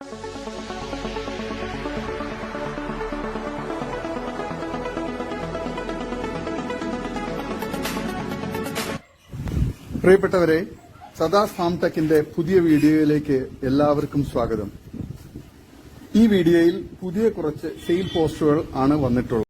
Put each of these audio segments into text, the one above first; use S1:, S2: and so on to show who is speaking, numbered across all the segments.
S1: പ്രിയപ്പെട്ടവരെ, സദാസ് ഫാം ടെക്കിന്റെ പുതിയ വീഡിയോയിലേക്ക് എല്ലാവർക്കും സ്വാഗതം. ഈ വീഡിയോയിൽ പുതിയ കുറച്ച് സെയിൽ പോസ്റ്റുകൾ ആണ് വന്നിട്ടുള്ളത്.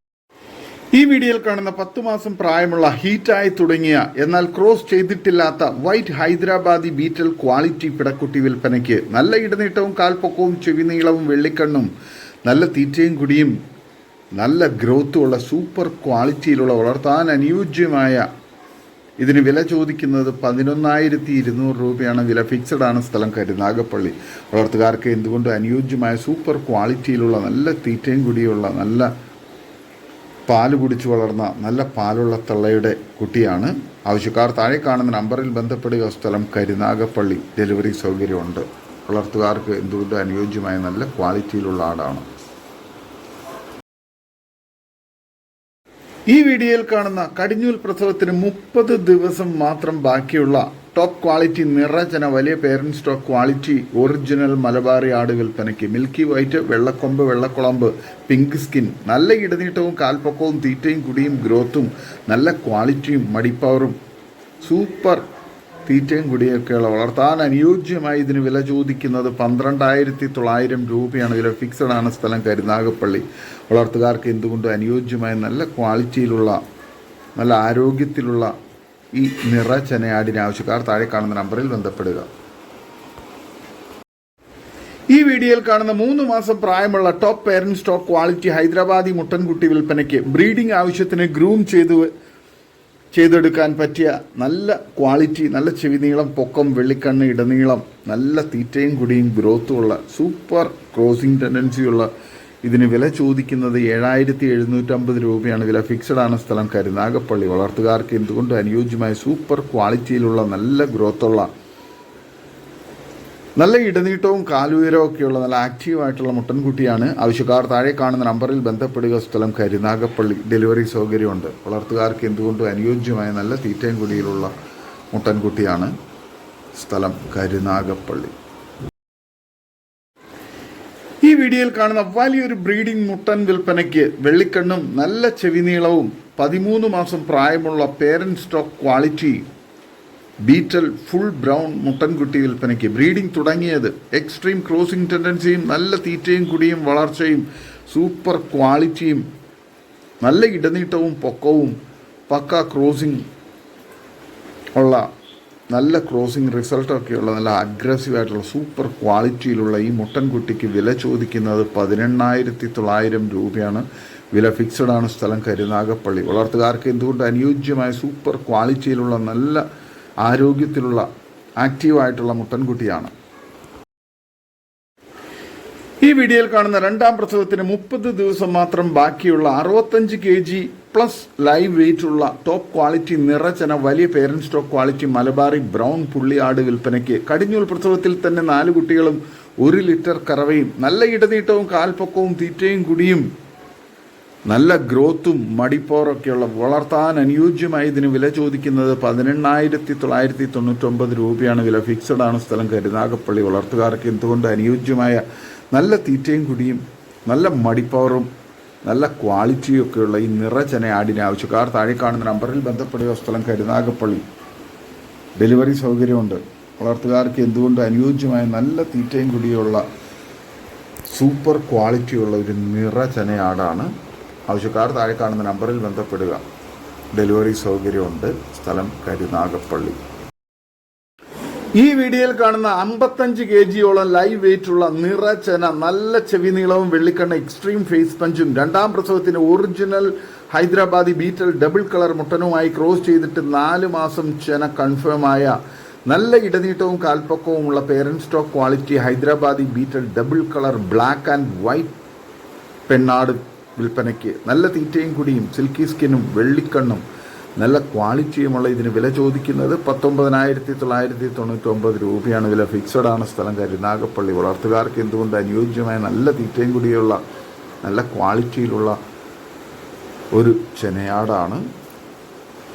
S1: ഈ വീഡിയോയിൽ കാണുന്ന 10 മാസം പ്രായമുള്ള ഹീറ്റായി തുടങ്ങിയ എന്നാൽ ക്രോസ് ചെയ്തിട്ടില്ലാത്ത വൈറ്റ് ഹൈദരാബാദി ബീറ്റൽ ക്വാളിറ്റി പിടക്കുട്ടി വിൽപ്പനയ്ക്ക്. നല്ല ഇടനീട്ടവും കാൽപ്പൊക്കവും ചെവിനീളവും വെള്ളിക്കണ്ണും നല്ല തീറ്റയും കുടിയും നല്ല ഗ്രോത്തുമുള്ള സൂപ്പർ ക്വാളിറ്റിയിലുള്ള വളർത്താൻ അനുയോജ്യമായ ഇതിന് വില ചോദിക്കുന്നത് 11,200 രൂപയാണ്. വില ഫിക്സഡ് ആണ്. സ്ഥലം കരുനാഗപ്പള്ളി. വളർത്തുകാർക്ക് എന്തുകൊണ്ട് അനുയോജ്യമായ സൂപ്പർ ക്വാളിറ്റിയിലുള്ള നല്ല തീറ്റയും കുടിയുള്ള നല്ല പാല് കുടിച്ചു വളർന്ന നല്ല പാലുള്ള തള്ളയുടെ കുട്ടിയാണ്. ആവശ്യക്കാർ താഴെ കാണുന്ന നമ്പറിൽ ബന്ധപ്പെടുക. സ്ഥലം കരുനാഗപ്പള്ളി. ഡെലിവറി സൗകര്യമുണ്ട്. വളർത്തുകാർക്ക് എന്തുകൊണ്ട് അനുയോജ്യമായ നല്ല ക്വാളിറ്റിയിലുള്ള ആടാണ്. ഈ വീഡിയോയിൽ കാണുന്ന കടിഞ്ഞൂൽ പ്രസവത്തിന് 30 ദിവസം മാത്രം ബാക്കിയുള്ള ടോപ്പ് ക്വാളിറ്റി നിറചന വലിയ parent stock quality original Malabari ആട് വിൽപ്പനയ്ക്ക്. മിൽക്കി വൈറ്റ്, വെള്ളക്കൊമ്പ്, വെള്ളക്കുളമ്പ്, പിങ്ക് സ്കിൻ, നല്ല ഇടനീട്ടവും കാൽപ്പൊക്കവും തീറ്റയും കുടിയും ഗ്രോത്തും നല്ല ക്വാളിറ്റിയും മടിപ്പവറും സൂപ്പർ തീറ്റയും കുടിയൊക്കെയുള്ള വളർത്താൻ അനുയോജ്യമായി ഇതിന് വില ചോദിക്കുന്നത് 12,900 രൂപയാണ്. വില ഫിക്സഡ് ആണ്. സ്ഥലം കരുനാഗപ്പള്ളി. വളർത്തുകാർക്ക് എന്തുകൊണ്ട് അനുയോജ്യമായ നല്ല ക്വാളിറ്റിയിലുള്ള നല്ല ആരോഗ്യത്തിലുള്ള ഈ നിറചനയാടിന് ആവശ്യക്കാർ താഴെ കാണുന്ന നമ്പറിൽ ബന്ധപ്പെടുക. ഈ വീഡിയോയിൽ കാണുന്ന 3 മാസം പ്രായമുള്ള top parent stock quality Hyderabadi മുട്ടൻകുട്ടി വിൽപ്പനയ്ക്ക്. ബ്രീഡിംഗ് ആവശ്യത്തിന് ഗ്രൂം ചെയ്തെടുക്കാൻ പറ്റിയ നല്ല ക്വാളിറ്റി, നല്ല ചെവിനീളം, പൊക്കം, വെള്ളിക്കണ്ണ്, ഇടനീളം, നല്ല തീറ്റയും കുടിയും ഗ്രോത്തുമുള്ള സൂപ്പർ ക്രോസിംഗ് ടെൻഡൻസിയുള്ള ഇതിന് വില ചോദിക്കുന്നത് 7,750 രൂപയാണ്. വില ഫിക്സഡ് ആണ്. സ്ഥലം കരുനാഗപ്പള്ളി. വളർത്തുകാർക്ക് എന്തുകൊണ്ട് അനുയോജ്യമായ സൂപ്പർ ക്വാളിറ്റിയിലുള്ള നല്ല ഗ്രോത്തുള്ള നല്ല ഇടനീട്ടവും കാലുയരവും ഒക്കെയുള്ള നല്ല ആക്റ്റീവായിട്ടുള്ള മുട്ടൻകുട്ടിയാണ്. ആവശ്യക്കാർ താഴെ കാണുന്ന നമ്പറിൽ ബന്ധപ്പെടുക. സ്ഥലം കരുനാഗപ്പള്ളി. ഡെലിവറി സൗകര്യമുണ്ട്. വളർത്തുകാർക്ക് എന്തുകൊണ്ട് അനുയോജ്യമായ നല്ല തീറ്റയും കുടിയിലുള്ള മുട്ടൻകുട്ടിയാണ്. സ്ഥലം കരുനാഗപ്പള്ളി. ഈ വീഡിയോയിൽ കാണുന്ന വലിയൊരു ബ്രീഡിംഗ് മുട്ടൻ വിൽപ്പനയ്ക്ക്. വെള്ളിക്കണ്ണും നല്ല ചെവിനീളവും 13 മാസം പ്രായമുള്ള parent stock quality Beetal full brown മുട്ടൻകുട്ടി വിൽപ്പനയ്ക്ക്. ബ്രീഡിംഗ് തുടങ്ങിയത്. എക്സ്ട്രീം ക്രോസിംഗ് ടെൻഡൻസിയും നല്ല തീറ്റയും കുടിയും വളർച്ചയും സൂപ്പർ ക്വാളിറ്റിയും നല്ല ഇടനീട്ടവും പൊക്കവും പക്ക ക്രോസിംഗ് ഉള്ള നല്ല ക്രോസിംഗ് റിസൾട്ടൊക്കെയുള്ള നല്ല അഗ്രസീവായിട്ടുള്ള സൂപ്പർ ക്വാളിറ്റിയിലുള്ള ഈ മുട്ടൻകുട്ടിക്ക് വില ചോദിക്കുന്നത് 18,900 രൂപയാണ്. വില ഫിക്സഡ് ആണ്. സ്ഥലം കരുനാഗപ്പള്ളി. വളർത്തുകാർക്ക് എന്തുകൊണ്ട് അനുയോജ്യമായ സൂപ്പർ ക്വാളിറ്റിയിലുള്ള നല്ല ആരോഗ്യത്തിലുള്ള ആക്റ്റീവായിട്ടുള്ള മുട്ടൻകുട്ടിയാണ്. ഈ വീഡിയോയിൽ കാണുന്ന 2ാം പ്രസവത്തിന് 30 ദിവസം മാത്രം ബാക്കിയുള്ള 65 kg പ്ലസ് ലൈവ് വെയിറ്റ് ഉള്ള ടോപ്പ് ക്വാളിറ്റി നിറചന വലിയ parent stock quality Malabari brown പുള്ളിയാട് വിൽപ്പനയ്ക്ക്. കടിഞ്ഞൂൽ പ്രസവത്തിൽ തന്നെ 4 കുട്ടികളും 1 ലിറ്റർ കറവയും നല്ല ഇടനീട്ടവും കാൽപ്പൊക്കവും തീറ്റയും കുടിയും നല്ല ഗ്രോത്തും മടിപ്പോറൊക്കെയുള്ള വളർത്താൻ അനുയോജ്യമായി ഇതിന് വില ചോദിക്കുന്നത് 18,999 രൂപയാണ്. വില ഫിക്സഡ് ആണ്. സ്ഥലം കരുനാഗപ്പള്ളി. വളർത്തുകാർക്ക് എന്തുകൊണ്ട് അനുയോജ്യമായ നല്ല തീറ്റയും കുടിയും നല്ല മടിപ്പവറും നല്ല ക്വാളിറ്റിയൊക്കെയുള്ള ഈ നിറചന ആടിന് ആവശ്യക്കാർ താഴെ കാണുന്ന നമ്പറിൽ ബന്ധപ്പെടുക. സ്ഥലം കരുനാഗപ്പള്ളി. ഡെലിവറി സൗകര്യമുണ്ട്. വളർത്തുകാർക്ക് എന്തുകൊണ്ട് അനുയോജ്യമായ നല്ല തീറ്റയും കുടിയുള്ള സൂപ്പർ ക്വാളിറ്റിയുള്ള ഒരു നിറചന ആടാണ്. ആവശ്യക്കാർ താഴെ കാണുന്ന നമ്പറിൽ ബന്ധപ്പെടുക. ഡെലിവറി സൗകര്യമുണ്ട്. സ്ഥലം കരുനാഗപ്പള്ളി. ഈ വീഡിയോയിൽ കാണുന്ന 55 kg ലൈവ് വെയിറ്റ് ഉള്ള നിറചന നല്ല ചെവിനീളവും വെള്ളിക്കണ്ണ എക്സ്ട്രീം ഫേസ് പഞ്ചും 2ാം പ്രസവത്തിന് original Hyderabadi Beetal double colour മുട്ടനുമായി ക്രോസ് ചെയ്തിട്ട് 4 മാസം ചെന കൺഫേമായ നല്ല ഇടനീട്ടവും കാൽപ്പൊക്കവുമുള്ള parent stock quality Hyderabadi Beetal double colour black and white പെണ്ണാട് വിൽപ്പനയ്ക്ക്. നല്ല തീറ്റയും കുടിയും സിൽക്കി സ്കിന്നും വെള്ളിക്കണ്ണും നല്ല ക്വാളിറ്റിയുമുള്ള ഇതിന് വില ചോദിക്കുന്നത് 19,999 രൂപയാണ്. വില ഫിക്സഡ് ആണ്. സ്ഥലം കരുനാഗപ്പള്ളി. വളർത്തുകാർക്ക് എന്തുകൊണ്ട് അനുയോജ്യമായ നല്ല തീറ്റയും കുടിയുള്ള നല്ല ക്വാളിറ്റിയിലുള്ള ഒരു ചെനയാടാണ്.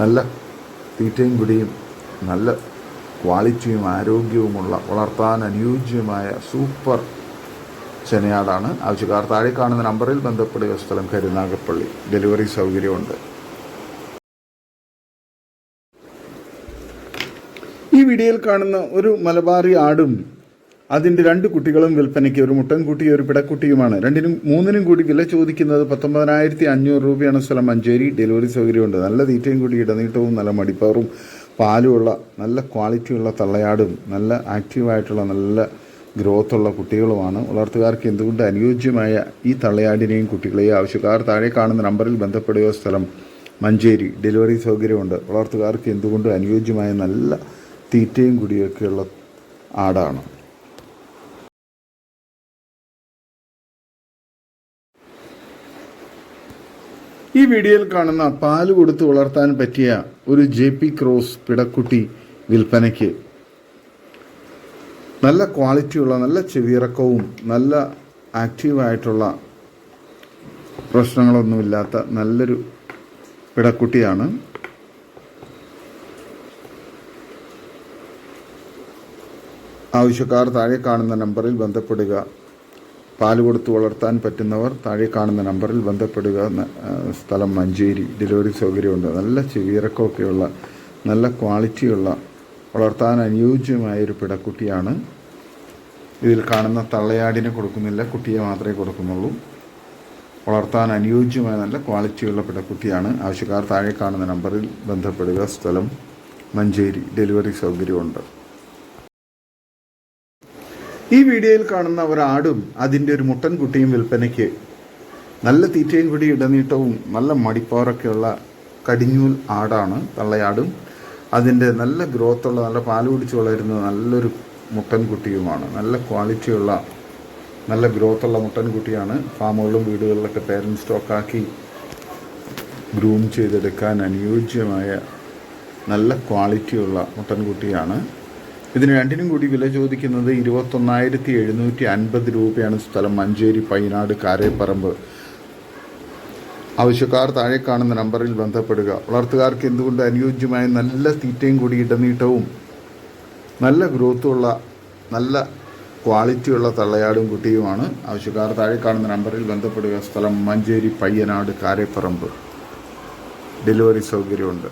S1: നല്ല തീറ്റയും കുടിയും നല്ല ക്വാളിറ്റിയും ആരോഗ്യവുമുള്ള വളർത്താൻ അനുയോജ്യമായ സൂപ്പർ ചെനയാടാണ്. ആവശ്യക്കാർ താഴെ കാണുന്ന നമ്പറിൽ ബന്ധപ്പെടുക. സ്ഥലം കരുനാഗപ്പള്ളി. ഡെലിവറി സൗകര്യമുണ്ട്. ഈ വീഡിയോയിൽ കാണുന്ന ഒരു മലബാറി ആടും അതിൻ്റെ 2 കുട്ടികളും വിൽപ്പനയ്ക്ക്. ഒരു മുട്ടൻകുട്ടിയും ഒരു പിടക്കുട്ടിയുമാണ്. മൂന്നിനും കൂടി വില ചോദിക്കുന്നത് 19,500 രൂപയാണ്. സ്ഥലം മഞ്ചേരി. ഡെലിവറി സൗകര്യമുണ്ട്. നല്ല തീറ്റയും കൂടി ഇടനീട്ടവും നല്ല മടിപ്പാറും പാലുമുള്ള നല്ല ക്വാളിറ്റിയുള്ള തള്ളയാടും നല്ല ആക്റ്റീവായിട്ടുള്ള നല്ല ഗ്രോത്തുള്ള കുട്ടികളുമാണ്. വളർത്തുകാർക്ക് എന്തുകൊണ്ട് അനുയോജ്യമായ ഈ തള്ളയാടിനെയും കുട്ടികളെയും ആവശ്യക്കാർ താഴെ കാണുന്ന നമ്പറിൽ ബന്ധപ്പെടുക. സ്ഥലം മഞ്ചേരി. ഡെലിവറി സൗകര്യമുണ്ട്. വളർത്തുകാർക്ക് എന്തുകൊണ്ട് അനുയോജ്യമായ നല്ല തീറ്റയും കുടിയൊക്കെയുള്ള ആടാണ്. ഈ വീഡിയോയിൽ കാണുന്ന പാല് കൊടുത്ത് വളർത്താൻ പറ്റിയ ഒരു JP ക്രോസ് പിടക്കുട്ടി വിൽപ്പനയ്ക്ക്. നല്ല ക്വാളിറ്റിയുള്ള നല്ല ചെവിയിറക്കവും നല്ല ആക്റ്റീവായിട്ടുള്ള പ്രശ്നങ്ങളൊന്നുമില്ലാത്ത നല്ലൊരു പിടക്കുട്ടിയാണ്. ആവശ്യക്കാർ താഴെ കാണുന്ന നമ്പറിൽ ബന്ധപ്പെടുക. പാല് കൊടുത്ത് വളർത്താൻ പറ്റുന്നവർ താഴെ കാണുന്ന നമ്പറിൽ ബന്ധപ്പെടുക. സ്ഥലം മഞ്ചേരി. ഡെലിവറി സൗകര്യമുണ്ട്. നല്ല ചെവിയിറക്കമൊക്കെയുള്ള നല്ല ക്വാളിറ്റിയുള്ള വളർത്താൻ അനുയോജ്യമായൊരു പിടക്കുട്ടിയാണ്. ഇതിൽ കാണുന്ന തള്ളയാടിനെ കൊടുക്കുന്നില്ല, കുട്ടിയെ മാത്രമേ കൊടുക്കുന്നുള്ളൂ. വളർത്താൻ അനുയോജ്യമായ നല്ല ക്വാളിറ്റിയുള്ള പിടക്കുട്ടിയാണ്. ആവശ്യക്കാർ താഴെ കാണുന്ന നമ്പറിൽ ബന്ധപ്പെടുക. സ്ഥലം മഞ്ചേരി. ഡെലിവറി സൗകര്യമുണ്ട്. ഈ വീഡിയോയിൽ കാണുന്ന ഒരാടും അതിൻ്റെ ഒരു മുട്ടൻകുട്ടിയും വിൽപ്പനയ്ക്ക്. നല്ല തീറ്റയും കൂടി ഇടനീട്ടവും നല്ല മടിപ്പാറൊക്കെയുള്ള കടിഞ്ഞൂൽ ആടാണ് തള്ളയാടും. അതിൻ്റെ നല്ല ഗ്രോത്തുള്ള നല്ല പാല് കുടിച്ച് വളരുന്ന നല്ലൊരു മുട്ടൻകുട്ടിയുമാണ്. നല്ല ക്വാളിറ്റിയുള്ള നല്ല ഗ്രോത്തുള്ള മുട്ടൻകുട്ടിയാണ്. ഫാമുകളിലും വീടുകളിലൊക്കെ പേരൻറ് സ്റ്റോക്കാക്കി ഗ്രൂം ചെയ്തെടുക്കാൻ അനുയോജ്യമായ നല്ല ക്വാളിറ്റിയുള്ള മുട്ടൻകുട്ടിയാണ്. ഇതിന് 2നും കൂടി വില ചോദിക്കുന്നത് 21,750 രൂപയാണ്. സ്ഥലം മഞ്ചേരി പൈനാട് കാരേപ്പറമ്പ്. ആവശ്യക്കാർ താഴെ കാണുന്ന നമ്പറിൽ ബന്ധപ്പെടുക. വളർത്തുകാർക്ക് എന്തുകൊണ്ട് അനുയോജ്യമായ നല്ല തീറ്റയും കൂടി ഇടനീട്ടവും നല്ല ഗ്രോത്തുള്ള നല്ല ക്വാളിറ്റിയുള്ള തള്ളയാടും കുട്ടിയുമാണ്. ആവശ്യക്കാർ താഴെ കാണുന്ന നമ്പറിൽ ബന്ധപ്പെടുക. സ്ഥലം മഞ്ചേരി പയ്യനാട് കാരേപ്പറമ്പ്. ഡെലിവറി സൗകര്യമുണ്ട്.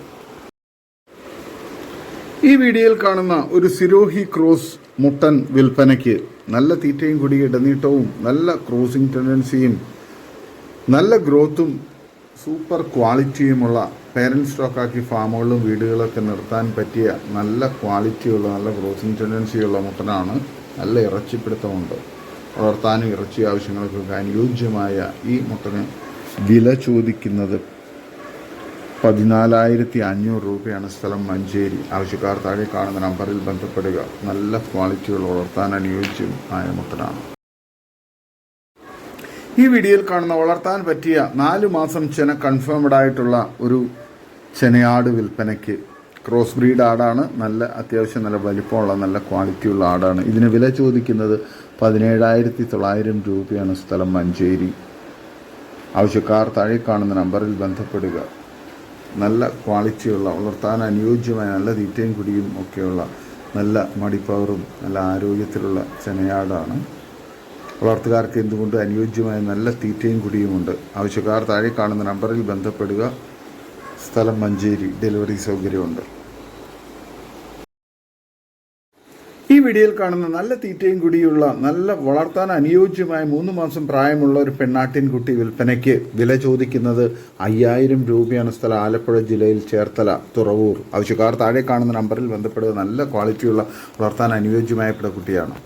S1: ഈ വീഡിയോയിൽ കാണുന്ന ഒരു സിരോഹി ക്രോസ് മുട്ടൻ വിൽപ്പനയ്ക്ക്. നല്ല തീറ്റയും കൂടി ഇടനീട്ടവും നല്ല ക്രോസിംഗ് ടെൻഡൻസിയും നല്ല ഗ്രോത്തും സൂപ്പർ ക്വാളിറ്റിയുമുള്ള പേരൻറ് സ്റ്റോക്കാക്കി ഫാമുകളിലും വീടുകളൊക്കെ നിർത്താൻ പറ്റിയ നല്ല ക്വാളിറ്റിയുള്ള നല്ല ക്രോസിംഗ് ടെൻഡൻസിയുള്ള മുട്ടനാണ്. നല്ല ഇറച്ചിപ്പിടുത്തമുണ്ട്. വളർത്താനും ഇറച്ചി ആവശ്യങ്ങൾക്കൊക്കെ അനുയോജ്യമായ ഈ മുട്ടന് വില ചോദിക്കുന്നത് 14,500 രൂപയാണ്. സ്ഥലം മഞ്ചേരി. ആവശ്യക്കാർ താഴെ കാണുന്ന നമ്പറിൽ ബന്ധപ്പെടുക. നല്ല ക്വാളിറ്റിയുള്ള വളർത്താൻ അനുയോജ്യമായ മുട്ടനാണ്. ഈ വീഡിയോയിൽ കാണുന്ന വളർത്താൻ പറ്റിയ 4 മാസം ചെന കൺഫേംഡ് ആയിട്ടുള്ള ഒരു ചെനയാട് വിൽപ്പനയ്ക്ക്. ക്രോസ് ബ്രീഡ് ആടാണ്. നല്ല അത്യാവശ്യം നല്ല വലിപ്പമുള്ള നല്ല ക്വാളിറ്റിയുള്ള ആടാണ്. ഇതിന് വില ചോദിക്കുന്നത് 17,900 രൂപയാണ്. സ്ഥലം മഞ്ചേരി. ആവശ്യക്കാർ താഴെ കാണുന്ന നമ്പറിൽ ബന്ധപ്പെടുക. നല്ല ക്വാളിറ്റിയുള്ള വളർത്താൻ അനുയോജ്യമായ നല്ല തീറ്റയും കുടിയും ഒക്കെയുള്ള നല്ല മടിപ്പവറും നല്ല ആരോഗ്യത്തിലുള്ള ചെനയാടാണ്. വളർത്തുകാർക്ക് എന്തുകൊണ്ട് അനുയോജ്യമായ നല്ല തീറ്റയും കുടിയുമുണ്ട്. ആവശ്യക്കാർ താഴെ കാണുന്ന നമ്പറിൽ ബന്ധപ്പെടുക. സ്ഥലം മഞ്ചേരി. ഡെലിവറി സൗകര്യമുണ്ട്. ഈ വീഡിയോയിൽ കാണുന്ന നല്ല തീറ്റയും കുടിയുള്ള നല്ല വളർത്താൻ അനുയോജ്യമായ 3 മാസം പ്രായമുള്ള ഒരു പെണ്ണാട്ടിൻ കുട്ടി വിൽപ്പനയ്ക്ക്. വില ചോദിക്കുന്നത് 5,000 രൂപയാണ്. സ്ഥലം ആലപ്പുഴ ജില്ലയിൽ ചേർത്തല തുറവൂർ. ആവശ്യക്കാർ താഴെ കാണുന്ന നമ്പറിൽ ബന്ധപ്പെടുക. നല്ല ക്വാളിറ്റിയുള്ള വളർത്താൻ അനുയോജ്യമായ പിടക്കുട്ടിയാണ്.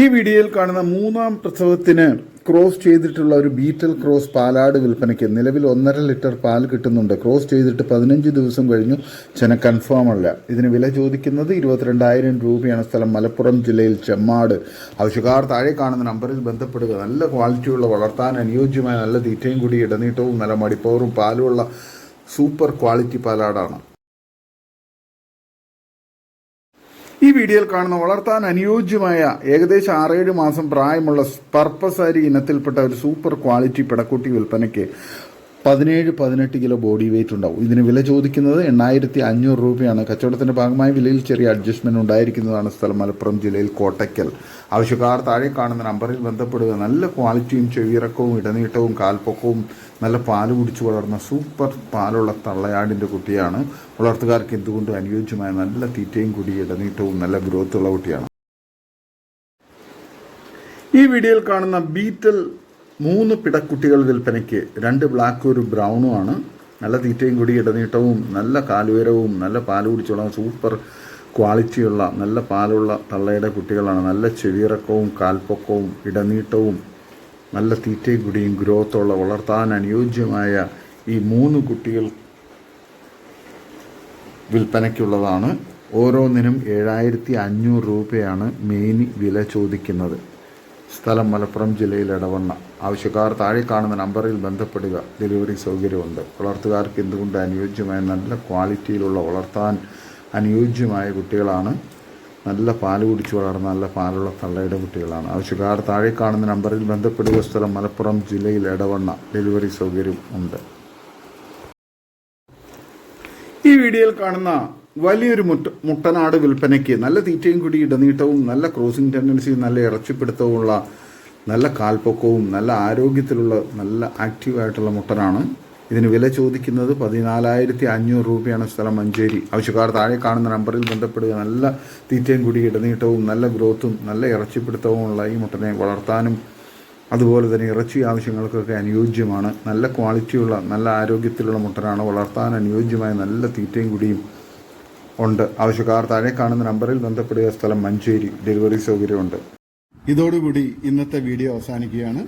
S1: ഈ വീഡിയോയിൽ കാണുന്ന 3ാം പ്രസവത്തിന് ക്രോസ് ചെയ്തിട്ടുള്ള ഒരു ബീറ്റൽ ക്രോസ് പാലാട് വിൽപ്പനയ്ക്ക്. നിലവിൽ 1.5 ലിറ്റർ പാൽ കിട്ടുന്നുണ്ട്. ക്രോസ് ചെയ്തിട്ട് 15 ദിവസം കഴിഞ്ഞു. ചെന കൺഫേം അല്ല. ഇതിന് വില ചോദിക്കുന്നത് 22,000 രൂപയാണ്. സ്ഥലം മലപ്പുറം ജില്ലയിൽ ചെമ്മാട്. ആവശ്യക്കാർ താഴെ കാണുന്ന നമ്പറിൽ ബന്ധപ്പെടുക. നല്ല ക്വാളിറ്റിയുള്ള വളർത്താൻ അനുയോജ്യമായ നല്ല തീറ്റയും കൂടി ഇടനീട്ടവും നല്ല മടിപ്പവറും പാലുമുള്ള സൂപ്പർ ക്വാളിറ്റി പാലാടാണ്. ഈ വീഡിയോയിൽ കാണുന്ന വളർത്താൻ അനുയോജ്യമായ ഏകദേശം 6-7 മാസം പ്രായമുള്ള പർപ്പസാരി ഇനത്തിൽപ്പെട്ട ഒരു സൂപ്പർ ക്വാളിറ്റി പിടക്കുട്ടി വിൽപ്പനയ്ക്ക്. 17-18 കിലോ ബോഡി വെയിറ്റ് ഉണ്ടാവും. ഇതിന് വില ചോദിക്കുന്നത് 8,500 രൂപയാണ്. കച്ചവടത്തിൻ്റെ ഭാഗമായി വിലയിൽ ചെറിയ അഡ്ജസ്റ്റ്മെൻറ്റ് ഉണ്ടായിരിക്കുന്നതാണ്. സ്ഥലം മലപ്പുറം ജില്ലയിൽ കോട്ടയ്ക്കൽ. ആവശ്യക്കാർ താഴെ കാണുന്ന നമ്പറിൽ ബന്ധപ്പെടുക. നല്ല ക്വാളിറ്റിയും ചെവിയിറക്കവും ഇടനീട്ടവും കാൽപ്പൊക്കവും നല്ല പാല് കുടിച്ചു വളർന്ന സൂപ്പർ പാലുള്ള തള്ളയാടിൻ്റെ കുട്ടിയാണ്. വളർത്തുകാർക്ക് എന്തുകൊണ്ടും അനുയോജ്യമായ നല്ല തീറ്റയും കൂടി ഇടനീട്ടവും നല്ല ഗ്രോത്തുള്ള കുട്ടിയാണ്. ഈ വീഡിയോയിൽ കാണുന്ന ബീറ്റൽ 3 പിടക്കുട്ടികൾ വിൽപ്പനയ്ക്ക്. 2 ബ്ലാക്കും 1 ബ്രൗണും ആണ്. നല്ല തീറ്റയും കൂടി ഇടനീട്ടവും നല്ല കാലുയരവും നല്ല പാല് കുടിച്ചുള്ള സൂപ്പർ ക്വാളിറ്റിയുള്ള നല്ല പാലുള്ള തള്ളയുടെ കുട്ടികളാണ്. നല്ല ചെവിയിറക്കവും കാൽപ്പൊക്കവും ഇടനീട്ടവും നല്ല തീറ്റയും കൂടിയും ഗ്രോത്തുള്ള വളർത്താൻ അനുയോജ്യമായ ഈ 3 കുട്ടികൾ വിൽപ്പനയ്ക്കുള്ളതാണ്. ഓരോന്നിനും 7,500 രൂപയാണ് മേനി വില ചോദിക്കുന്നത്. സ്ഥലം മലപ്പുറം ജില്ലയിൽ എടവണ്ണ. ആവശ്യക്കാർ താഴെ കാണുന്ന നമ്പറിൽ ബന്ധപ്പെടുക. ഡെലിവറി സൗകര്യമുണ്ട്. വളർത്തുകാർക്ക് എന്തുകൊണ്ട് അനുയോജ്യമായ നല്ല ക്വാളിറ്റിയിലുള്ള വളർത്താൻ അനുയോജ്യമായ കുട്ടികളാണ്. നല്ല പാല് കുടിച്ചു വളർന്ന നല്ല പാലുള്ള തള്ളയുടെ കുട്ടികളാണ്. ആവശ്യക്കാർ താഴെ കാണുന്ന നമ്പറിൽ ബന്ധപ്പെടുക. സ്ഥലം മലപ്പുറം ജില്ലയിൽ എടവണ്ണ. ഡെലിവറി സൗകര്യം ഉണ്ട്. ഈ വീഡിയോയിൽ കാണുന്ന വലിയൊരു മുട്ടനാട് വിൽപ്പനയ്ക്ക്. നല്ല തീറ്റയും കൂടി ഇടനീട്ടവും നല്ല ക്രോസിംഗ് ടെൻഡൻസിയും നല്ല ഇറച്ചിപ്പിടുത്തവുമുള്ള നല്ല കാൽപ്പൊക്കവും നല്ല ആരോഗ്യത്തിലുള്ള നല്ല ആക്റ്റീവായിട്ടുള്ള മുട്ടനാണ്. ഇതിന് വില ചോദിക്കുന്നത് 14,500 രൂപയാണ്. സ്ഥലം മഞ്ചേരി. ആവശ്യക്കാർ താഴെ കാണുന്ന നമ്പറിൽ ബന്ധപ്പെടുക. നല്ല തീറ്റയും കൂടി ഇടനീട്ടവും നല്ല ഗ്രോത്തും നല്ല ഇറച്ചിപ്പിടുത്തവുമുള്ള ഈ മുട്ടനെ വളർത്താനും അതുപോലെ തന്നെ ഇറച്ചി ആവശ്യങ്ങൾക്കൊക്കെ അനുയോജ്യമാണ്. നല്ല ക്വാളിറ്റിയുള്ള നല്ല ആരോഗ്യത്തിലുള്ള മുട്ടനാണ്. വളർത്താൻ അനുയോജ്യമായ നല്ല തീറ്റയും കൂടിയും ഉണ്ട്. ആവശ്യക്കാർ താഴെ കാണുന്ന നമ്പറിൽ ബന്ധപ്പെടുക. സ്ഥലം മഞ്ചേരി. ഡെലിവറി സൗകര്യമുണ്ട്. ഇതോടുകൂടി ഇന്നത്തെ വീഡിയോ അവസാനിക്കുകയാണ്.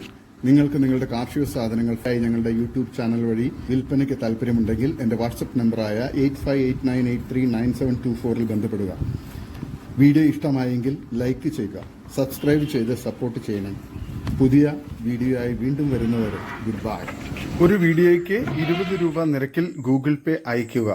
S1: നിങ്ങൾക്ക് നിങ്ങളുടെ കാർഷിക സാധനങ്ങൾക്കായി ഞങ്ങളുടെ യൂട്യൂബ് ചാനൽ വഴി വിൽപ്പനയ്ക്ക് താല്പര്യമുണ്ടെങ്കിൽ എൻ്റെ വാട്സപ്പ് നമ്പറായ 8589839724 ബന്ധപ്പെടുക. വീഡിയോ ഇഷ്ടമായെങ്കിൽ ലൈക്ക് ചെയ്യുക, സബ്സ്ക്രൈബ് ചെയ്ത് സപ്പോർട്ട് ചെയ്യണം. പുതിയ വീഡിയോയായി വീണ്ടും വരുന്നവരെ ഗുഡ് ബൈ. ഒരു വീഡിയോയ്ക്ക് 20 രൂപ നിരക്കിൽ ഗൂഗിൾ പേ അയയ്ക്കുക.